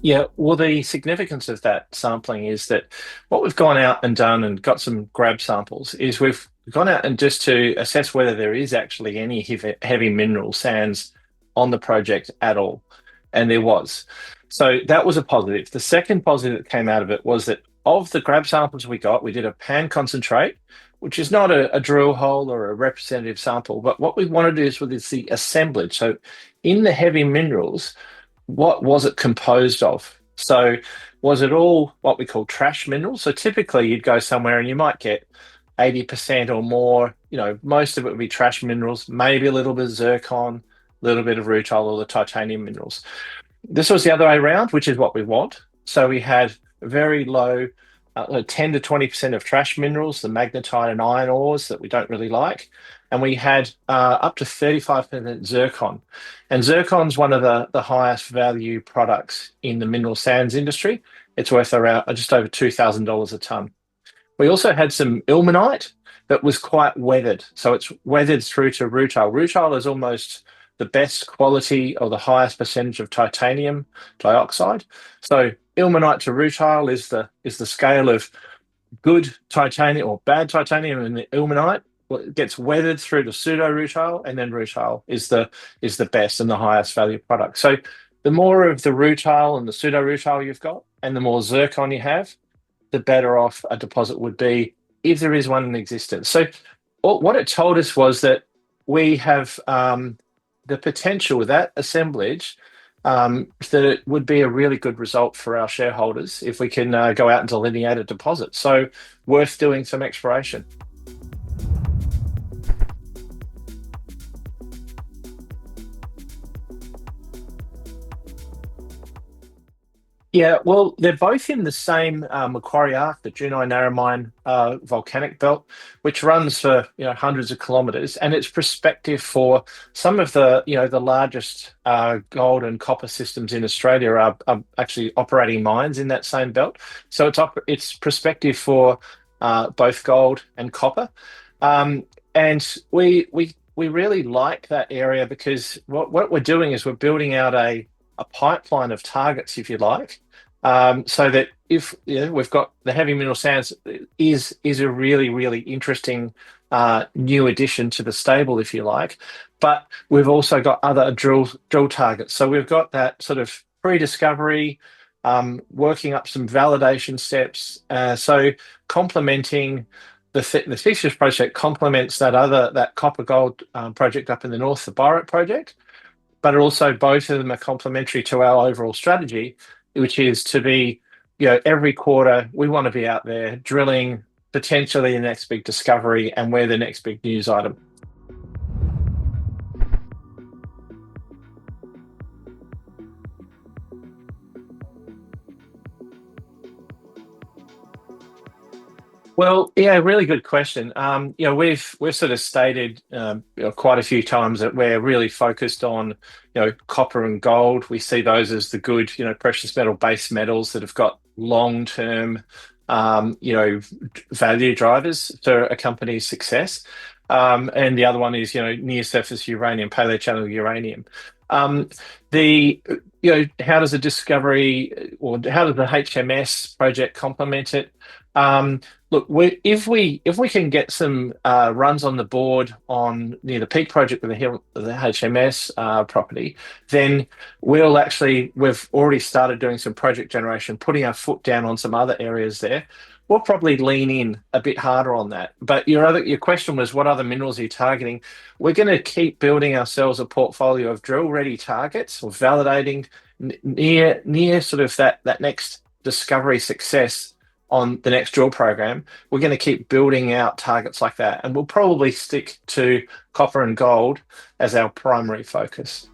Yeah, well, the significance of that sampling is that what we've gone out and done and got some grab samples is we've gone out and just to assess whether there is actually any heavy mineral sands on the project at all. And there was. So that was a positive. The second positive that came out of it was that of the grab samples we got, we did a pan concentrate, which is not a drill hole or a representative sample, but what we wanted to do is the assemblage. So in the heavy minerals, what was it composed of? So was it all what we call trash minerals? So typically you'd go somewhere and you might get 80% or more, most of it would be trash minerals, maybe a little bit of zircon, a little bit of rutile or the titanium minerals. This was the other way around, which is what we want. So we had very low, 10 to 20% of trash minerals, the magnetite and iron ores that we don't really like. And we had up to 35% zircon. And zircon's one of the highest value products in the mineral sands industry. It's worth around just over $2,000 a ton. We also had some ilmenite that was quite weathered. So it's weathered through to rutile. Rutile is almost the best quality or the highest percentage of titanium dioxide. So ilmenite to rutile is the scale of good titanium or bad titanium, and the ilmenite gets weathered through to pseudo rutile, and then rutile is the best and the highest value product. So the more of the rutile and the pseudo rutile you've got, and the more zircon you have, the better off a deposit would be if there is one in existence. So what it told us was that we have the potential with that assemblage that it would be a really good result for our shareholders if we can go out and delineate a deposit. So worth doing some exploration. Yeah, well, they're both in the same Macquarie Arc, the Junai Narromine volcanic belt, which runs for hundreds of kilometres, and it's prospective for some of the largest gold and copper systems in Australia are actually operating mines in that same belt. So it's prospective for both gold and copper, and we really like that area because what we're doing is we're building out a pipeline of targets, if you like, so that if we've got the heavy mineral sands is a really interesting new addition to the stable, if you like, but we've also got other drill targets. So we've got that sort of pre-discovery, working up some validation steps. So complementing the Theseus project complements that copper gold project up in the north, the Byrock project, but also both of them are complementary to our overall strategy, which is to be, every quarter we want to be out there drilling potentially the next big discovery and we're the next big news item. Well, yeah, really good question. We've sort of stated quite a few times that we're really focused on copper and gold. We see those as the good precious metal base metals that have got long-term value drivers for a company's success. And the other one is near surface uranium, paleochannel uranium. Um, the how does the discovery or how does the HMS project complement it? Look, if we can get some runs on the board on near the Peake project with the HMS property, then we've already started doing some project generation, putting our foot down on some other areas there. We'll probably lean in a bit harder on that. But your question was, what other minerals are you targeting? We're going to keep building ourselves a portfolio of drill ready targets or validating near sort of that next discovery success on the next drill program. We're going to keep building out targets like that, and we'll probably stick to copper and gold as our primary focus.